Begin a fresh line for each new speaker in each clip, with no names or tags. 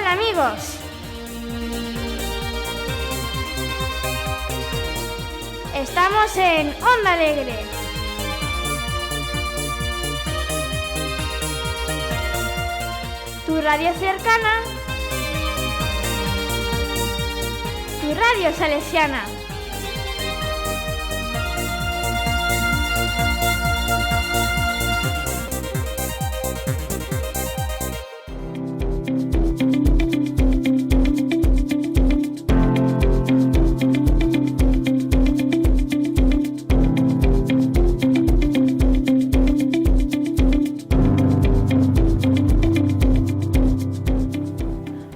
Hola amigos. Estamos en Onda Alegre. Tu radio cercana. Tu radio salesiana.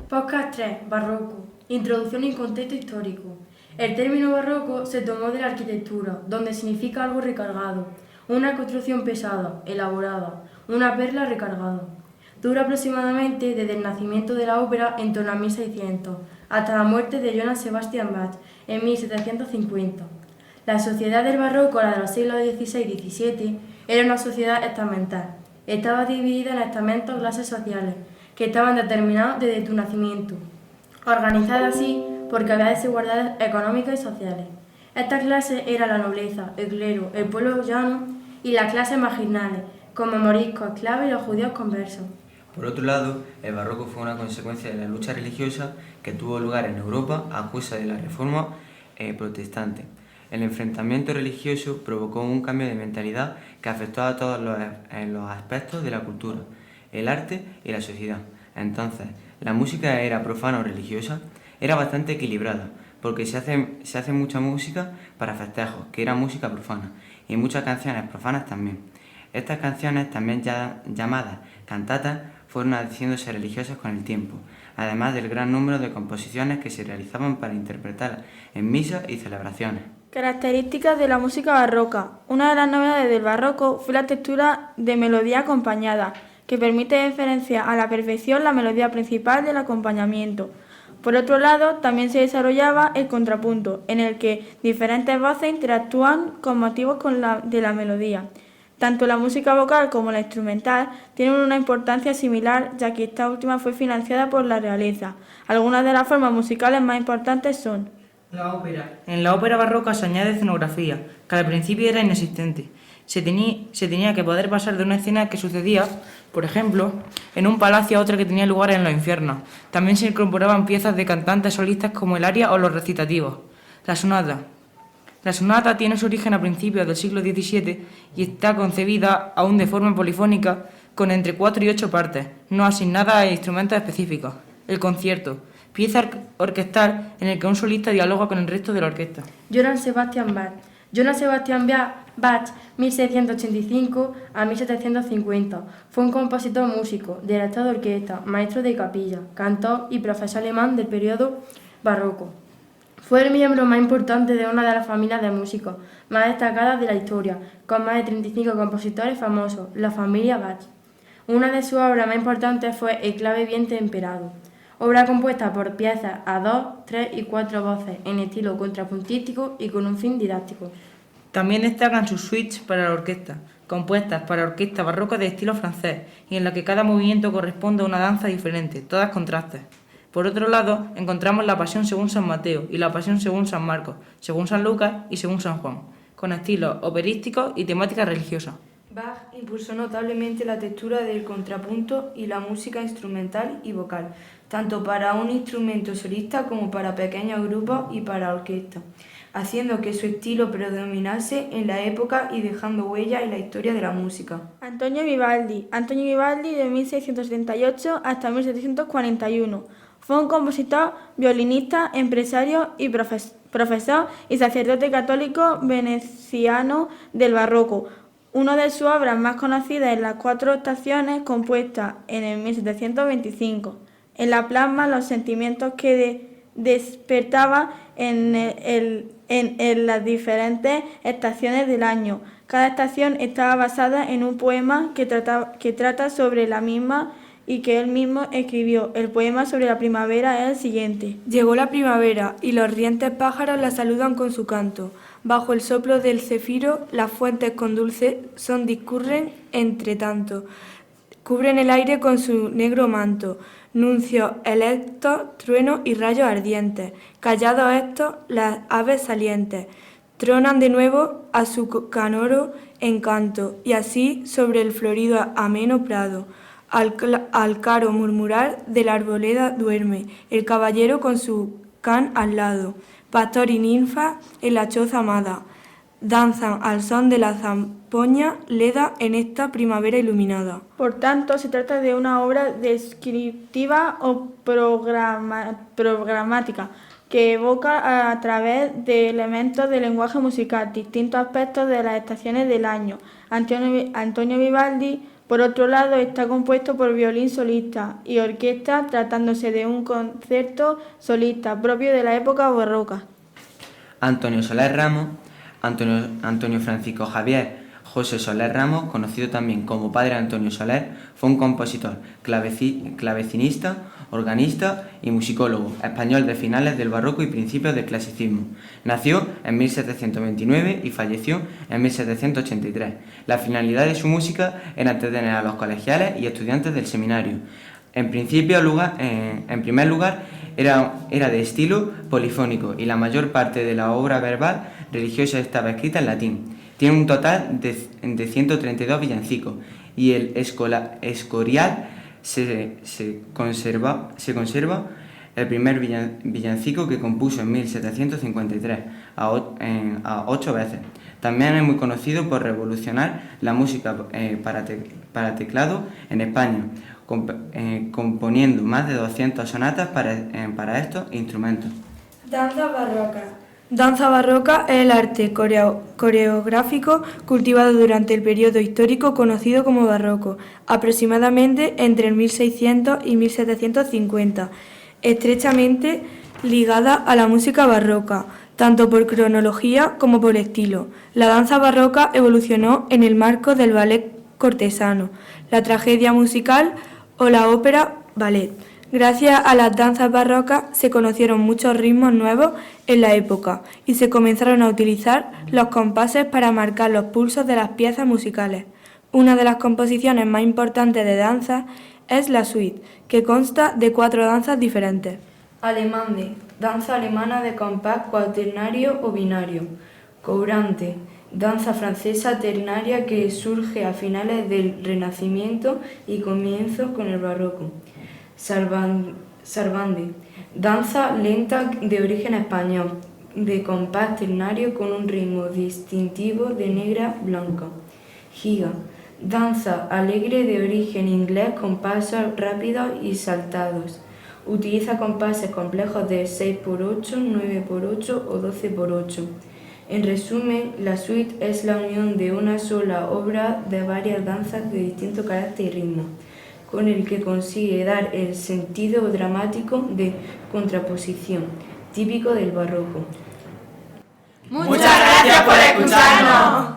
Podcast 3. Barroco. Introducción y contexto histórico. El término barroco se tomó de la arquitectura, donde significa algo recargado, una construcción pesada, elaborada, una perla recargada. Dura aproximadamente desde el nacimiento de la ópera en torno a 1600, hasta la muerte de Johann Sebastian Bach en 1750. La sociedad del barroco, la de los siglos XVI y XVII, era una sociedad estamental. Estaba dividida en estamentos o clases sociales, que estaban determinados desde tu nacimiento, organizadas así porque había desigualdades económicas y sociales. Estas clases eran la nobleza, el clero, el pueblo llano y las clases marginales, como moriscos, esclavos y los judíos conversos.
Por otro lado, el barroco fue una consecuencia de la lucha religiosa que tuvo lugar en Europa a causa de la reforma protestante. El enfrentamiento religioso provocó un cambio de mentalidad que afectó a todos los aspectos de la cultura, el arte y la sociedad. Entonces, la música era profana o religiosa, era bastante equilibrada, porque se hace mucha música para festejos, que era música profana, y muchas canciones profanas también. Estas canciones, también llamadas cantatas, fueron haciéndose religiosas con el tiempo, además del gran número de composiciones que se realizaban para interpretar en misas y celebraciones.
Características de la música barroca. Una de las novedades del barroco fue la textura de melodía acompañada, que permite diferenciar a la perfección la melodía principal del acompañamiento. Por otro lado, también se desarrollaba el contrapunto, en el que diferentes voces interactúan con motivos de la melodía. Tanto la música vocal como la instrumental tienen una importancia similar, ya que esta última fue financiada por la realeza. Algunas de las formas musicales más importantes son:
la ópera. En la ópera barroca se añade escenografía, que al principio era inexistente. Se tenía que poder pasar de una escena que sucedía, por ejemplo, en un palacio a otra que tenía lugar en los infiernos. También se incorporaban piezas de cantantes solistas como el aria o los recitativos. La sonata. La sonata tiene su origen a principios del siglo XVII y está concebida aún de forma polifónica con entre 4 y 8 partes, no asignadas a instrumentos específicos. El concierto. Pieza orquestal en el que un solista dialoga con el resto de la orquesta.
Johann Sebastian Bach. Johann Sebastian Bach, 1685 a 1750, fue un compositor músico, director de orquesta, maestro de capilla, cantor y profesor alemán del periodo barroco. Fue el miembro más importante de una de las familias de músicos más destacadas de la historia, con más de 35 compositores famosos, la familia Bach. Una de sus obras más importantes fue El clave bien temperado, obra compuesta por piezas a 2, 3 y 4 voces en estilo contrapuntístico y con un fin didáctico.
También destacan sus suites para la orquesta, compuestas para orquesta barroca de estilo francés y en la que cada movimiento corresponde a una danza diferente, todas contrastes. Por otro lado, encontramos la Pasión según San Mateo y la Pasión según San Marcos, según San Lucas y según San Juan, con estilos operísticos y temática religiosa.
Bach impulsó notablemente la textura del contrapunto y la música instrumental y vocal, tanto para un instrumento solista como para pequeños grupos y para orquesta, haciendo que su estilo predominase en la época y dejando huella en la historia de la música.
Antonio Vivaldi de 1678 hasta 1741. Fue un compositor, violinista, empresario y profesor y sacerdote católico veneciano del barroco. Una de sus obras más conocidas es Las 4 estaciones, compuesta en el 1725. En la plasma los sentimientos que despertaba en las diferentes estaciones del año. Cada estación estaba basada en un poema que trata sobre la misma y que él mismo escribió. El poema sobre la primavera es el siguiente.
Llegó la primavera y los rientes pájaros la saludan con su canto. Bajo el soplo del cefiro, las fuentes con dulce son discurren entre tanto. cubren el aire con su negro manto, nuncios electos, truenos y rayos ardientes. Callados estos, las aves salientes tronan de nuevo a su canoro encanto, y así sobre el florido ameno prado, al caro murmurar de la arboleda duerme el caballero con su can al lado, pastor y ninfa en la choza amada, danzan al son de la zampoña leda en esta primavera iluminada.
Por tanto, se trata de una obra descriptiva o programática que evoca a través de elementos del lenguaje musical distintos aspectos de las estaciones del año. Antonio Vivaldi, por otro lado, está compuesto por violín solista y orquesta, tratándose de un concierto solista propio de la época barroca.
Antonio Soler Ramos, Antonio Francisco Javier José Soler Ramos, conocido también como Padre Antonio Soler, fue un compositor, clavecinista, organista y musicólogo español de finales del barroco y principios del clasicismo. Nació en 1729 y falleció en 1783. La finalidad de su música era entretener a los colegiales y estudiantes del seminario. En primer lugar, era de estilo polifónico y la mayor parte de la obra verbal religiosa estaba escrita en latín. Tiene un total de 132 villancicos y el Escorial se conserva el primer villancico que compuso en 1753 a 8 veces. También es muy conocido por revolucionar la música para teclado en España, componiendo más de 200 sonatas para estos instrumentos.
Danza barroca. Danza barroca es el arte coreográfico cultivado durante el periodo histórico conocido como barroco, aproximadamente entre el 1600 y 1750, estrechamente ligada a la música barroca, tanto por cronología como por estilo. La danza barroca evolucionó en el marco del ballet cortesano, la tragedia musical o la ópera ballet. Gracias a las danzas barrocas se conocieron muchos ritmos nuevos en la época y se comenzaron a utilizar los compases para marcar los pulsos de las piezas musicales. Una de las composiciones más importantes de danza es la suite, que consta de 4 danzas diferentes. Alemande, danza alemana de compás cuaternario o binario. Courante, danza francesa ternaria que surge a finales del Renacimiento y comienzos con el barroco. Sarabande, danza lenta de origen español, de compás ternario con un ritmo distintivo de negra blanca. Giga, danza alegre de origen inglés con pasos rápidos y saltados. Utiliza compases complejos de 6x8, 9x8 o 12x8. En resumen, la suite es la unión de una sola obra de varias danzas de distinto carácter y ritmo, con el que consigue dar el sentido dramático de contraposición, típico del barroco.
Muchas gracias por escucharnos.